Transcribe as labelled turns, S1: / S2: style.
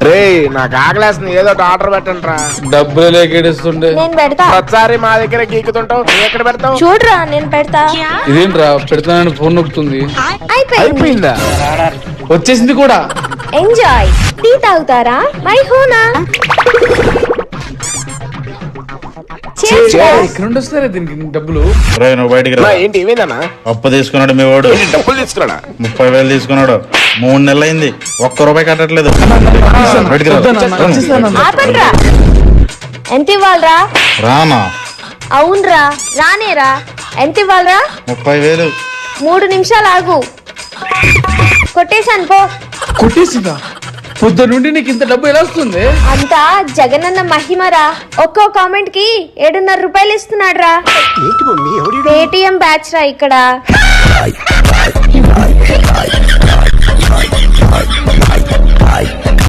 S1: రే నాకు ఆకలేస్తుంది, ఏదో ఒకటి ఆర్డర్ పెట్టండి రా.
S2: డబ్బులు లేకేడిస్తుండే
S3: నేను పెడతా.
S1: ఒకసారి మా దగ్గర గీకుతుంటావు, నువ్వు ఎక్కడ పెడతావు?
S3: చూడరా నేను పెడతా.
S2: ఇదేంట్రా పెడతానని ఫోన్ నొక్కుతుంది.
S1: అయిపోయిందా?
S2: వచ్చేసింది కూడా.
S3: ఎంజాయ్. టీ తాగుతారా? మై హోనా.
S2: ఇక్కడ నుండి వస్తారా దీనికి డబ్బులు?
S4: నువ్వు బయటికి రా.
S1: ఏంటి ఏమైందన్నా?
S4: అప్పు తీసుకున్నాడు మీ వాడు,
S1: డబ్బులు తీసుకురాడా?
S4: 30,000 తీసుకున్నాడు. 3 నెలలు అయింది, ₹1 కట్టట్లేదు. బయటికి రా.
S3: ఆపండ్రా. ఎంత ఇవ్వాలరా?
S4: రానా?
S3: అవునరా, రానేరా. ఎంత ఇవ్వాలరా?
S4: 30,000.
S3: 3 నిమిషాలు ఆగు. కొట్టేశాను పో.
S2: కొట్టేసిందా? పొద్దు నుండి నీకు ఇంత డబ్బు ఎలా వస్తుంది?
S3: అంతా జగనన్న మహిమరా. ఒక్కో కామెంట్ కి 7.5 రూపాయలు ఇస్తున్నాడు రా. పేటిఎం బ్యాచ్ రా ఇక్కడ.